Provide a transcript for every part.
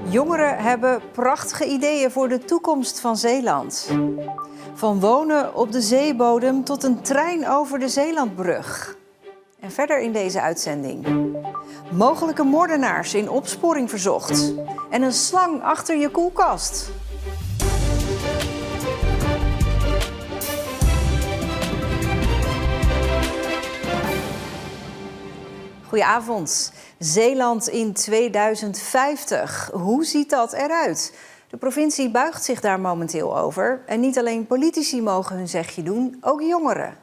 Jongeren hebben prachtige ideeën voor de toekomst van Zeeland. Van wonen op de zeebodem tot een trein over de Zeelandbrug. En verder in deze uitzending. Mogelijke moordenaars in opsporing verzocht. En een slang achter je koelkast. Goedenavond. Zeeland in 2050. Hoe ziet dat eruit? De provincie buigt zich daar momenteel over. En niet alleen politici mogen hun zegje doen, ook jongeren.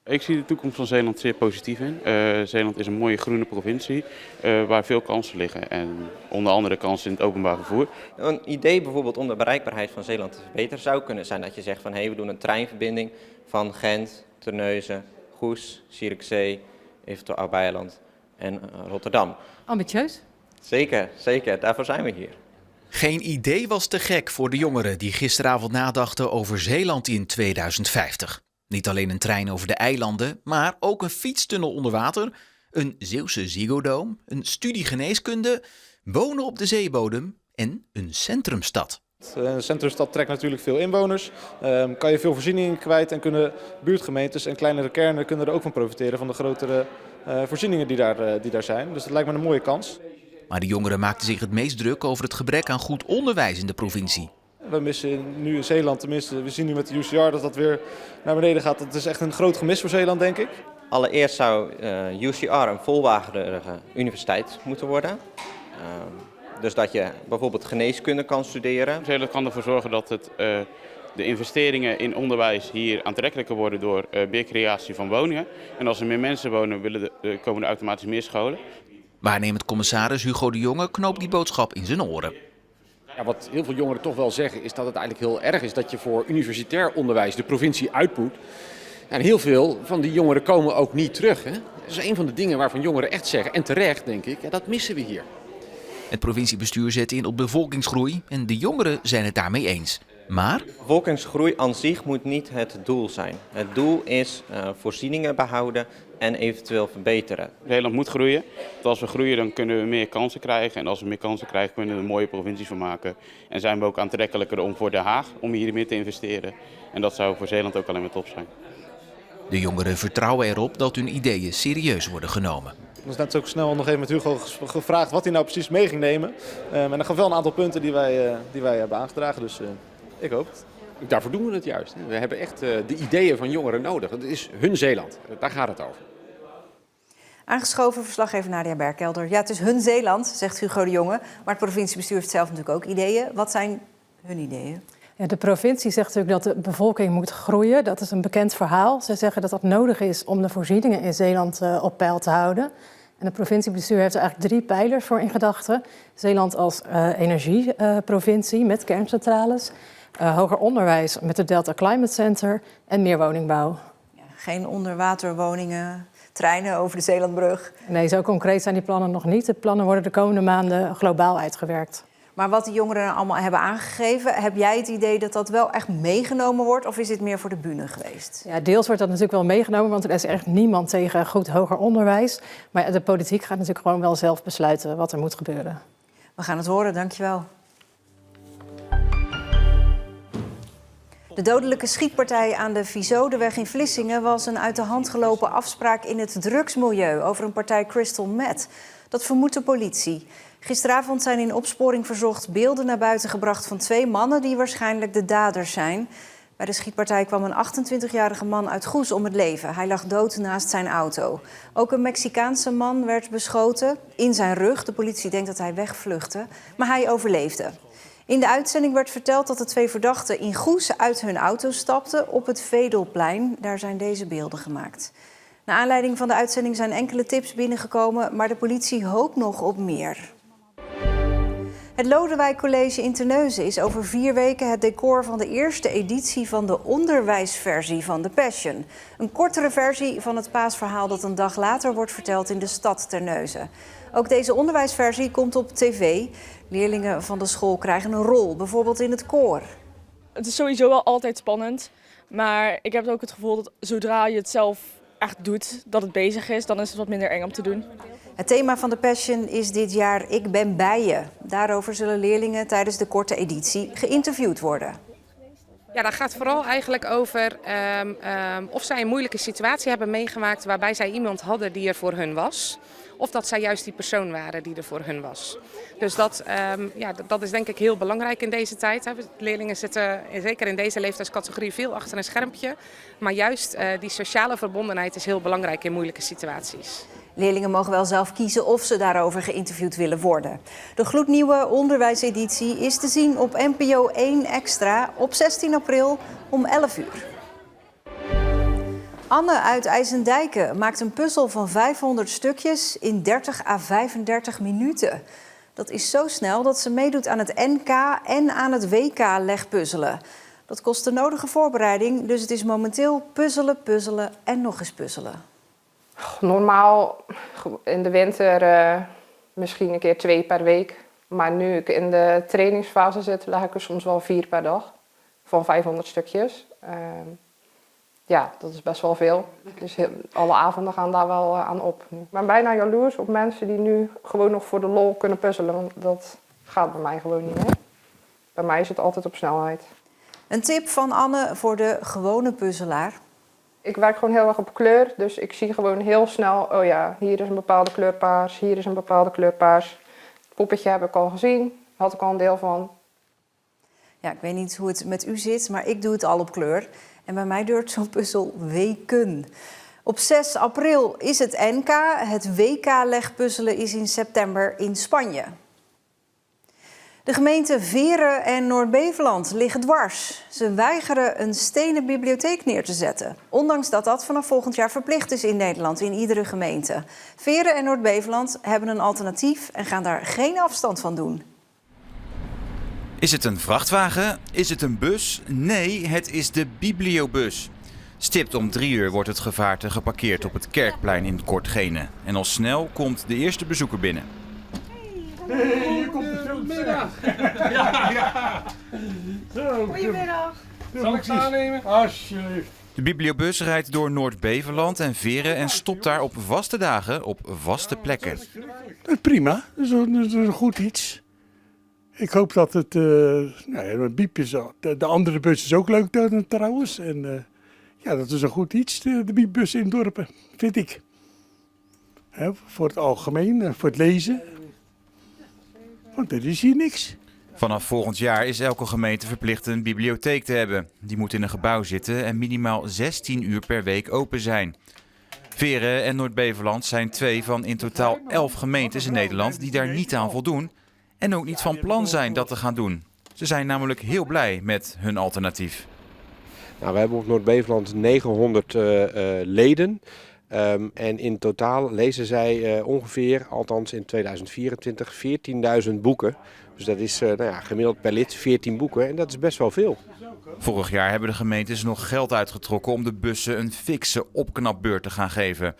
Ik zie de toekomst van Zeeland zeer positief in. Zeeland is een mooie groene provincie waar veel kansen liggen. En onder andere kansen in het openbaar vervoer. Een idee bijvoorbeeld om de bereikbaarheid van Zeeland te verbeteren zou kunnen zijn dat je zegt van we doen een treinverbinding van Gent, Terneuzen, Goes, Zierikzee, eventueel Oud-Beijerland en Rotterdam. Ambitieus? Zeker, zeker. Daarvoor zijn we hier. Geen idee was te gek voor de jongeren die gisteravond nadachten over Zeeland in 2050. Niet alleen een trein over de eilanden, maar ook een fietstunnel onder water, een Zeeuwse Ziggo Dome, een studie geneeskunde, wonen op de zeebodem en een centrumstad. Een centrumstad trekt natuurlijk veel inwoners, kan je veel voorzieningen kwijt en kunnen buurtgemeentes en kleinere kernen kunnen er ook van profiteren van de grotere voorzieningen die daar zijn. Dus dat lijkt me een mooie kans. Maar de jongeren maakten zich het meest druk over het gebrek aan goed onderwijs in de provincie. We missen nu in Zeeland, tenminste, we zien nu met de UCR dat weer naar beneden gaat. Dat is echt een groot gemis voor Zeeland, denk ik. Allereerst zou UCR een volwaardige universiteit moeten worden. Dus dat je bijvoorbeeld geneeskunde kan studeren. Zeeland kan ervoor zorgen dat de investeringen in onderwijs hier aantrekkelijker worden door meer creatie van woningen. En als er meer mensen wonen, komen er automatisch meer scholen. Waarnemend commissaris Hugo de Jonge knoopt die boodschap in zijn oren. Ja, wat heel veel jongeren toch wel zeggen is dat het eigenlijk heel erg is dat je voor universitair onderwijs de provincie uitpoet. En heel veel van die jongeren komen ook niet terug. Hè? Dat is een van de dingen waarvan jongeren echt zeggen, en terecht denk ik, ja, dat missen we hier. Het provinciebestuur zet in op bevolkingsgroei en de jongeren zijn het daarmee eens. Maar bevolkingsgroei aan zich moet niet het doel zijn. Het doel is voorzieningen behouden en eventueel verbeteren. Zeeland moet groeien. Want als we groeien dan kunnen we meer kansen krijgen. En als we meer kansen krijgen kunnen we er een mooie provincie van maken. En zijn we ook aantrekkelijker om voor Den Haag om hier meer te investeren. En dat zou voor Zeeland ook alleen maar top zijn. de jongeren vertrouwen erop dat hun ideeën serieus worden genomen. Er is net ook snel nog even met Hugo gevraagd wat hij nou precies mee ging nemen. En er gaf wel een aantal punten die wij hebben aangedragen, dus ik hoop het. Daarvoor doen we het juist. We hebben echt de ideeën van jongeren nodig. Het is hun Zeeland. Daar gaat het over. Aangeschoven verslaggever Nadia Berkelder. Ja, het is hun Zeeland, zegt Hugo de Jonge. Maar het provinciebestuur heeft zelf natuurlijk ook ideeën. Wat zijn hun ideeën? Ja, de provincie zegt natuurlijk dat de bevolking moet groeien. Dat is een bekend verhaal. Ze zeggen dat dat nodig is om de voorzieningen in Zeeland op peil te houden. En het provinciebestuur heeft er eigenlijk 3 pijlers voor in gedachten. Zeeland als energieprovincie met kerncentrales. Hoger onderwijs met het Delta Climate Center en meer woningbouw. Ja, geen onderwaterwoningen, treinen over de Zeelandbrug. Nee, zo concreet zijn die plannen nog niet. De plannen worden de komende maanden globaal uitgewerkt. Maar wat die jongeren allemaal hebben aangegeven, heb jij het idee dat dat wel echt meegenomen wordt? Of is dit meer voor de bühne geweest? Ja, deels wordt dat natuurlijk wel meegenomen, want er is echt niemand tegen goed hoger onderwijs. Maar de politiek gaat natuurlijk gewoon wel zelf besluiten wat er moet gebeuren. We gaan het horen, dankjewel. De dodelijke schietpartij aan de Viesodeweg in Vlissingen was een uit de hand gelopen afspraak in het drugsmilieu over een partij crystal meth. Dat vermoedt de politie. Gisteravond zijn in opsporing verzocht beelden naar buiten gebracht van 2 mannen die waarschijnlijk de daders zijn. Bij de schietpartij kwam een 28-jarige man uit Goes om het leven. Hij lag dood naast zijn auto. Ook een Mexicaanse man werd beschoten in zijn rug. De politie denkt dat hij wegvluchtte, maar hij overleefde. In de uitzending werd verteld dat de 2 verdachten in Goes uit hun auto stapten op het Vedelplein. Daar zijn deze beelden gemaakt. Naar aanleiding van de uitzending zijn enkele tips binnengekomen, maar de politie hoopt nog op meer. Het Lodewijk College in Terneuzen is over 4 weken het decor van de eerste editie van de onderwijsversie van The Passion. Een kortere versie van het paasverhaal dat een dag later wordt verteld in de stad Terneuzen. Ook deze onderwijsversie komt op tv. Leerlingen van de school krijgen een rol, bijvoorbeeld in het koor. Het is sowieso wel altijd spannend, maar ik heb ook het gevoel dat zodra je het zelf echt doet, dat het bezig is, dan is het wat minder eng om te doen. Het thema van de Passion is dit jaar Ik ben bij je. Daarover zullen leerlingen tijdens de korte editie geïnterviewd worden. Ja, dat gaat vooral eigenlijk over of zij een moeilijke situatie hebben meegemaakt waarbij zij iemand hadden die er voor hun was. Of dat zij juist die persoon waren die er voor hun was. Dus dat is denk ik heel belangrijk in deze tijd. Hè. Leerlingen zitten zeker in deze leeftijdscategorie veel achter een schermpje. Maar juist die sociale verbondenheid is heel belangrijk in moeilijke situaties. Leerlingen mogen wel zelf kiezen of ze daarover geïnterviewd willen worden. De gloednieuwe onderwijseditie is te zien op NPO 1 Extra op 16 april om 11 uur. Anne uit IJsendijke maakt een puzzel van 500 stukjes in 30 à 35 minuten. Dat is zo snel dat ze meedoet aan het NK en aan het WK legpuzzelen. Dat kost de nodige voorbereiding, dus het is momenteel puzzelen, puzzelen en nog eens puzzelen. Normaal in de winter misschien een keer 2 per week. Maar nu ik in de trainingsfase zit, leg ik er soms wel 4 per dag. Van 500 stukjes. Ja, dat is best wel veel. Dus alle avonden gaan daar wel aan op. Ik ben bijna jaloers op mensen die nu gewoon nog voor de lol kunnen puzzelen. Want dat gaat bij mij gewoon niet meer. Bij mij is het altijd op snelheid. Een tip van Anne voor de gewone puzzelaar. Ik werk gewoon heel erg op kleur, dus ik zie gewoon heel snel, oh ja, hier is een bepaalde kleur paars, hier is een bepaalde kleur paars. Het poppetje heb ik al gezien, had ik al een deel van. Ja, ik weet niet hoe het met u zit, maar ik doe het al op kleur. En bij mij duurt zo'n puzzel weken. Op 6 april is het NK. Het WK legpuzzelen is in september in Spanje. De gemeenten Veren en Noord-Beveland liggen dwars. Ze weigeren een stenen bibliotheek neer te zetten. Ondanks dat dat vanaf volgend jaar verplicht is in Nederland, in iedere gemeente. Veren en Noord-Beveland hebben een alternatief en gaan daar geen afstand van doen. Is het een vrachtwagen? Is het een bus? Nee, het is de bibliobus. Stipt om 3 uur wordt het gevaarte geparkeerd op het Kerkplein in Kortgene. En al snel komt de eerste bezoeker binnen. Hey, hier komt de filmiddag. Ja. Zo, goedemiddag. Zal ik ze aannemen? Alsjeblieft. De bibliobus rijdt door Noord-Beveland en Veren en stopt daar op vaste dagen op vaste plekken. Prima, dat is een goed iets. Ik hoop dat het, biepjes, de andere bus is ook leuk trouwens. En ja, dat is een goed iets, de biepbus in dorpen, vind ik. Voor het algemeen, voor het lezen. Want er is hier niks. Vanaf volgend jaar is elke gemeente verplicht een bibliotheek te hebben. Die moet in een gebouw zitten en minimaal 16 uur per week open zijn. Veren en Noord-Beveland zijn 2 van in totaal 11 gemeentes in Nederland die daar niet aan voldoen. En ook niet van plan zijn dat te gaan doen. Ze zijn namelijk heel blij met hun alternatief. Nou, we hebben op Noord-Beveland 900 leden. En in totaal lezen zij ongeveer, althans in 2024, 14.000 boeken. Dus dat is gemiddeld per lid 14 boeken en dat is best wel veel. Vorig jaar hebben de gemeentes nog geld uitgetrokken om de bussen een fikse opknapbeurt te gaan geven.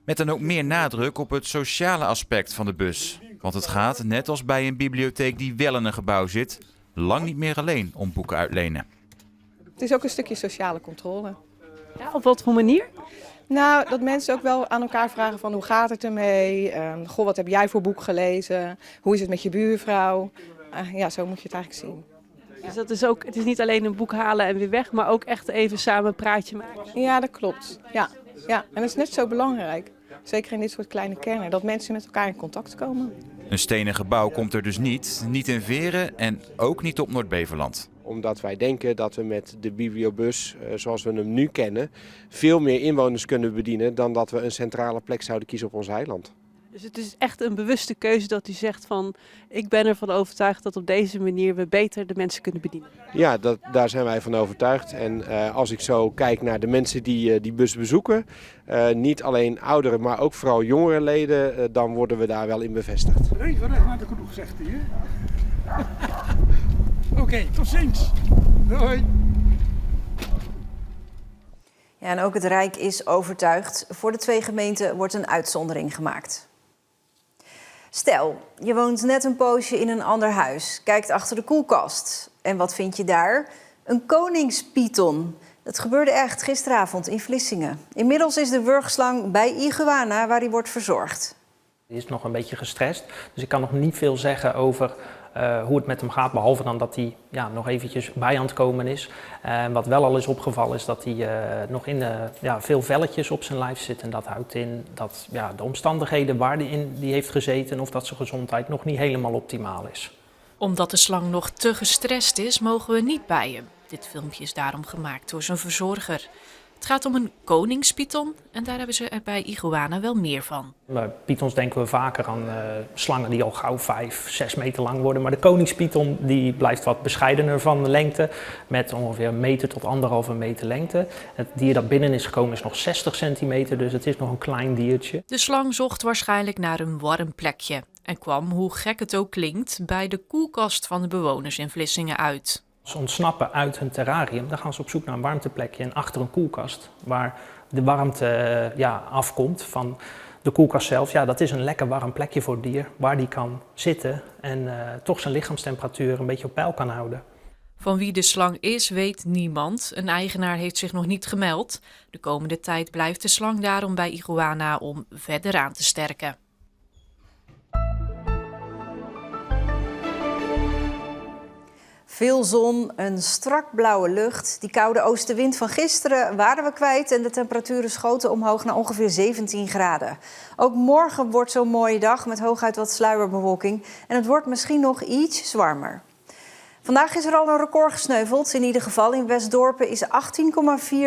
Met dan ook meer nadruk op het sociale aspect van de bus. Want het gaat, net als bij een bibliotheek die wel in een gebouw zit, lang niet meer alleen om boeken uitlenen. Het is ook een stukje sociale controle. Ja, op wat voor manier? Nou, dat mensen ook wel aan elkaar vragen van hoe gaat het ermee? Goh, wat heb jij voor boek gelezen? Hoe is het met je buurvrouw? Ja, zo moet je het eigenlijk zien. Dus dat is ook, het is niet alleen een boek halen en weer weg, maar ook echt even samen een praatje maken. Ja, dat klopt. Ja. En dat is net zo belangrijk. Zeker in dit soort kleine kernen, dat mensen met elkaar in contact komen. Een stenen gebouw komt er dus niet in Veren en ook niet op Noord-Beveland. Omdat wij denken dat we met de bibliobus, zoals we hem nu kennen, veel meer inwoners kunnen bedienen dan dat we een centrale plek zouden kiezen op ons eiland. Dus het is echt een bewuste keuze dat u zegt van, ik ben ervan overtuigd dat op deze manier we beter de mensen kunnen bedienen. Ja, daar zijn wij van overtuigd. En als ik zo kijk naar de mensen die die bus bezoeken, niet alleen ouderen, maar ook vooral jongere leden, dan worden we daar wel in bevestigd. Regelrecht naar de genoeg, zegt hij. Oké, tot ziens. Doei. Ja, en ook het Rijk is overtuigd. Voor de 2 gemeenten wordt een uitzondering gemaakt. Stel, je woont net een poosje in een ander huis, kijkt achter de koelkast. En wat vind je daar? Een koningspython. Het gebeurde echt gisteravond in Vlissingen. Inmiddels is de wurgslang bij Iguana waar hij wordt verzorgd. Hij is nog een beetje gestrest, dus ik kan nog niet veel zeggen over hoe het met hem gaat. Behalve dan dat hij nog eventjes bij aan het komen is. Wat wel al is opgevallen is dat hij nog in veel velletjes op zijn lijf zit. En dat houdt in dat de omstandigheden waar hij in heeft gezeten of dat zijn gezondheid nog niet helemaal optimaal is. Omdat de slang nog te gestrest is, mogen we niet bij hem. Dit filmpje is daarom gemaakt door zijn verzorger. Het gaat om een koningspython en daar hebben ze er bij Iguana wel meer van. Bij pythons denken we vaker aan slangen die al gauw 5, 6 meter lang worden. Maar de koningspython die blijft wat bescheidener van de lengte, met ongeveer 1 meter tot 1,5 meter lengte. Het dier dat binnen is gekomen is nog 60 centimeter, dus het is nog een klein diertje. De slang zocht waarschijnlijk naar een warm plekje en kwam, hoe gek het ook klinkt, bij de koelkast van de bewoners in Vlissingen uit. Ze ontsnappen uit hun terrarium, dan gaan ze op zoek naar een warmteplekje en achter een koelkast waar de warmte afkomt van de koelkast zelf. Ja, dat is een lekker warm plekje voor het dier waar die kan zitten en toch zijn lichaamstemperatuur een beetje op peil kan houden. Van wie de slang is, weet niemand. Een eigenaar heeft zich nog niet gemeld. De komende tijd blijft de slang daarom bij Iguana om verder aan te sterken. Veel zon, een strak blauwe lucht. Die koude oostenwind van gisteren waren we kwijt en de temperaturen schoten omhoog naar ongeveer 17 graden. Ook morgen wordt zo'n mooie dag met hooguit wat sluierbewolking en het wordt misschien nog iets warmer. Vandaag is er al een record gesneuveld. In ieder geval in Westdorpen is 18,4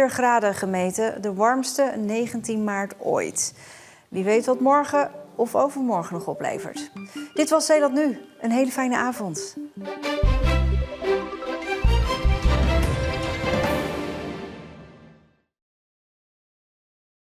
graden gemeten, de warmste 19 maart ooit. Wie weet wat morgen of overmorgen nog oplevert. Dit was Zeeland Nu. Een hele fijne avond.